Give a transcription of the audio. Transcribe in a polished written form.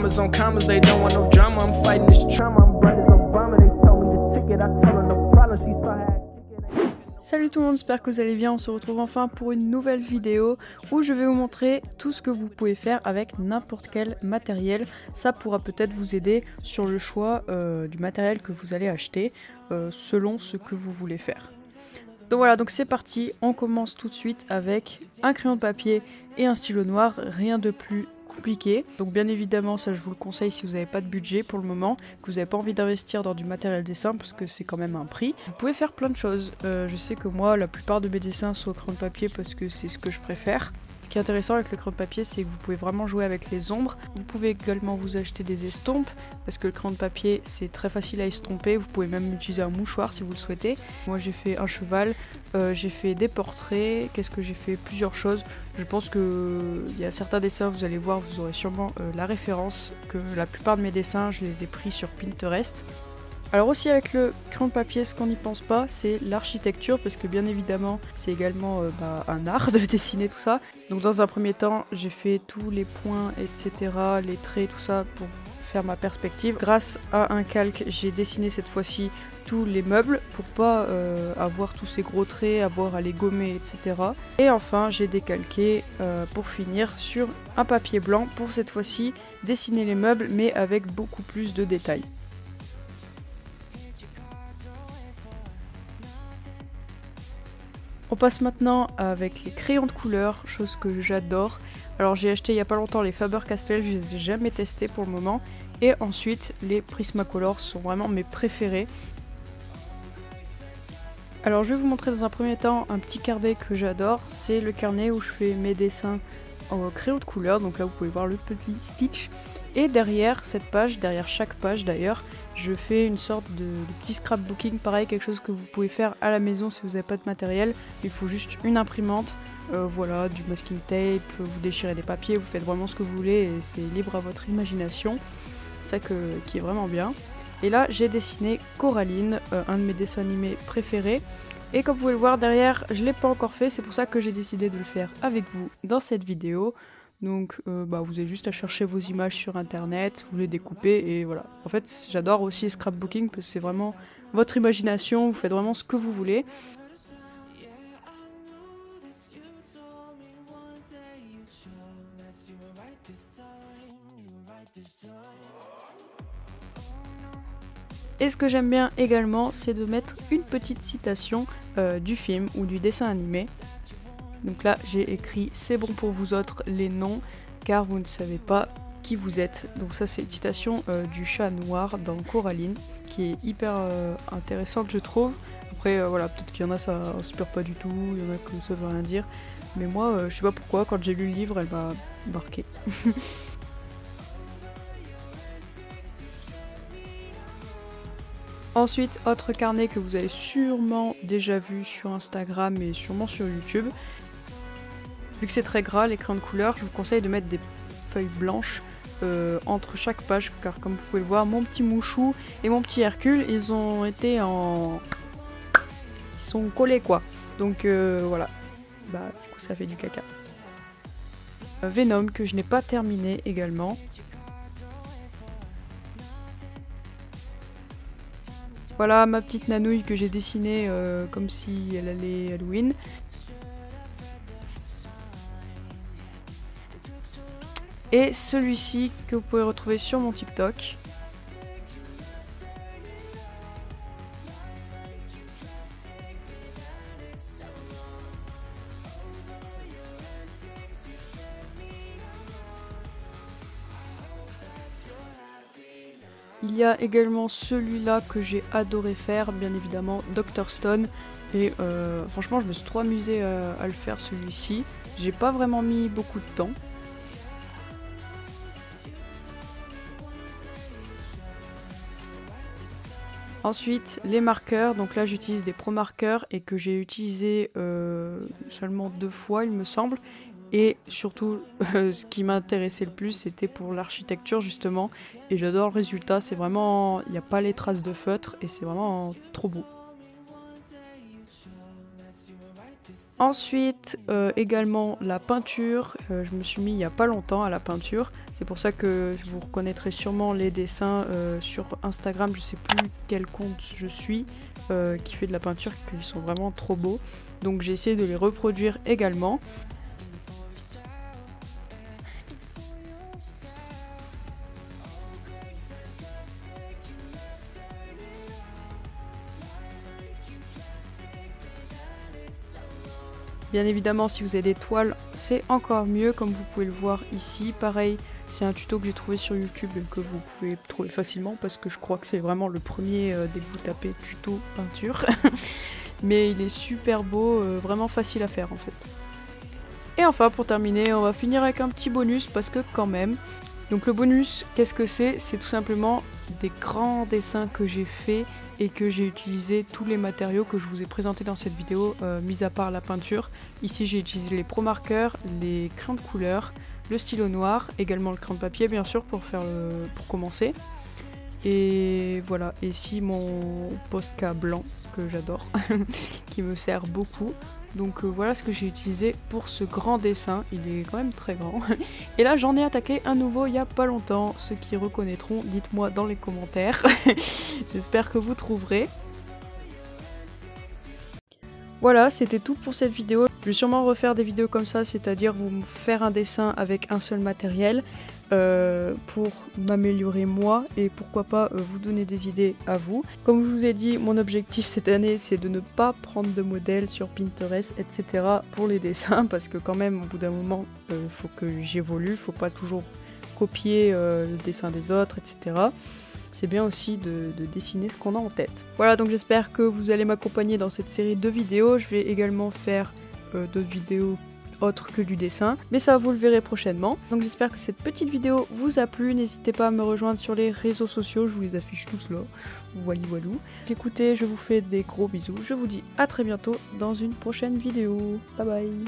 commas on commas, they don't want no drama. I'm fighting this trauma, I'm bright as Obama. They told me the ticket, I told her no problem. She saw how Salut tout le monde, j'espère que vous allez bien, on se retrouve enfin pour une nouvelle vidéo où je vais vous montrer tout ce que vous pouvez faire avec n'importe quel matériel. Ça pourra peut-être vous aider sur le choix du matériel que vous allez acheter selon ce que vous voulez faire. Donc voilà, donc c'est parti, on commence tout de suite avec un crayon de papier et un stylo noir, rien de plus compliqué. Donc bien évidemment, ça je vous le conseille si vous n'avez pas de budget pour le moment, que vous n'avez pas envie d'investir dans du matériel dessin parce que c'est quand même un prix. Vous pouvez faire plein de choses. Je sais que moi, la plupart de mes dessins sont au crayon de papier parce que c'est ce que je préfère. Ce qui est intéressant avec le crayon de papier, c'est que vous pouvez vraiment jouer avec les ombres. Vous pouvez également vous acheter des estompes, parce que le crayon de papier, c'est très facile à estomper. Vous pouvez même utiliser un mouchoir si vous le souhaitez. Moi, j'ai fait un cheval, j'ai fait des portraits. Qu'est-ce que j'ai fait? Plusieurs choses. Je pense qu'il y a certains dessins, vous allez voir, vous aurez sûrement la référence, que la plupart de mes dessins, je les ai pris sur Pinterest. Alors aussi avec le crayon de papier, ce qu'on n'y pense pas, c'est l'architecture, parce que bien évidemment, c'est également un art de dessiner tout ça. Donc dans un premier temps, j'ai fait tous les points, etc., les traits, tout ça, pour faire ma perspective. Grâce à un calque, j'ai dessiné cette fois-ci tous les meubles, pour pas avoir tous ces gros traits, avoir à les gommer, etc. Et enfin, j'ai décalqué, pour finir, sur un papier blanc, pour cette fois-ci dessiner les meubles, mais avec beaucoup plus de détails. On passe maintenant avec les crayons de couleur, chose que j'adore. Alors j'ai acheté il y a pas longtemps les Faber-Castell, je les ai jamais testés pour le moment. Et ensuite les Prismacolor sont vraiment mes préférés. Alors je vais vous montrer dans un premier temps un petit carnet que j'adore. C'est le carnet où je fais mes dessins en crayon de couleur. Donc là vous pouvez voir le petit Stitch. Et derrière cette page, derrière chaque page d'ailleurs, je fais une sorte de petit scrapbooking, pareil, quelque chose que vous pouvez faire à la maison si vous n'avez pas de matériel. Il faut juste une imprimante, voilà, du masking tape, vous déchirez des papiers, vous faites vraiment ce que vous voulez et c'est libre à votre imagination. C'est ça qui est vraiment bien. Et là j'ai dessiné Coraline, un de mes dessins animés préférés. Et comme vous pouvez le voir derrière, je ne l'ai pas encore fait, c'est pour ça que j'ai décidé de le faire avec vous dans cette vidéo. Donc vous avez juste à chercher vos images sur internet, vous les découpez et voilà. En fait j'adore aussi scrapbooking parce que c'est vraiment votre imagination, vous faites vraiment ce que vous voulez. Et ce que j'aime bien également, c'est de mettre une petite citation du film ou du dessin animé. Donc là j'ai écrit « C'est bon pour vous autres les noms car vous ne savez pas qui vous êtes ». Donc ça c'est une citation du chat noir dans Coraline qui est hyper intéressante je trouve. Après voilà, peut-être qu'il y en a ça inspire pas du tout, il y en a que ça veut rien dire. Mais moi je sais pas pourquoi, quand j'ai lu le livre elle m'a marqué. Ensuite, autre carnet que vous avez sûrement déjà vu sur Instagram et sûrement sur YouTube. Vu que c'est très gras, les crayons de couleur, je vous conseille de mettre des feuilles blanches entre chaque page, car comme vous pouvez le voir, mon petit Mouchou et mon petit Hercule, ils ont été en... Ils sont collés quoi. Donc voilà, du coup ça fait du caca. Venom, que je n'ai pas terminé également. Voilà ma petite nanouille que j'ai dessinée comme si elle allait Halloween. Et celui-ci que vous pouvez retrouver sur mon TikTok. Il y a également celui-là que j'ai adoré faire, bien évidemment, Dr Stone. Et franchement, je me suis trop amusée à le faire celui-ci. J'ai pas vraiment mis beaucoup de temps. Ensuite, les marqueurs, donc là j'utilise des pro marqueurs et que j'ai utilisé seulement 2 fois il me semble. Et surtout, ce qui m'intéressait le plus, c'était pour l'architecture justement. Et j'adore le résultat, c'est vraiment... Il n'y a pas les traces de feutre et c'est vraiment trop beau. Ensuite, également la peinture. Je me suis mis il n'y a pas longtemps à la peinture. C'est pour ça que vous reconnaîtrez sûrement les dessins sur Instagram. Je sais plus quel compte je suis qui fait de la peinture, qui sont vraiment trop beaux. Donc j'ai essayé de les reproduire également. Bien évidemment, si vous avez des toiles, c'est encore mieux, comme vous pouvez le voir ici. Pareil, c'est un tuto que j'ai trouvé sur YouTube et que vous pouvez trouver facilement parce que je crois que c'est vraiment le premier dès que vous tapez tuto peinture. Mais il est super beau, vraiment facile à faire en fait. Et enfin, pour terminer, on va finir avec un petit bonus parce que quand même. Donc le bonus, qu'est-ce que c'est? C'est tout simplement des grands dessins que j'ai faits et que j'ai utilisé tous les matériaux que je vous ai présentés dans cette vidéo, mis à part la peinture. Ici j'ai utilisé les pro marqueurs, les crayons de couleur, le stylo noir, également le crayon de papier bien sûr pour commencer. Et voilà, et ici mon Posca blanc que j'adore, qui me sert beaucoup. Donc voilà ce que j'ai utilisé pour ce grand dessin, il est quand même très grand. Et là j'en ai attaqué un nouveau il n'y a pas longtemps, ceux qui reconnaîtront, dites-moi dans les commentaires. J'espère que vous trouverez. Voilà, c'était tout pour cette vidéo. Je vais sûrement refaire des vidéos comme ça, c'est-à-dire vous faire un dessin avec un seul matériel. Pour m'améliorer moi et pourquoi pas vous donner des idées à vous. Comme je vous ai dit, mon objectif cette année c'est de ne pas prendre de modèles sur Pinterest etc. pour les dessins parce que quand même au bout d'un moment faut que j'évolue, faut pas toujours copier le dessin des autres etc. C'est bien aussi de dessiner ce qu'on a en tête. Voilà, donc j'espère que vous allez m'accompagner dans cette série de vidéos. Je vais également faire d'autres vidéos autre que du dessin, mais ça vous le verrez prochainement. Donc j'espère que cette petite vidéo vous a plu, n'hésitez pas à me rejoindre sur les réseaux sociaux, je vous les affiche tous là, voilou. Écoutez, je vous fais des gros bisous, je vous dis à très bientôt dans une prochaine vidéo, bye bye.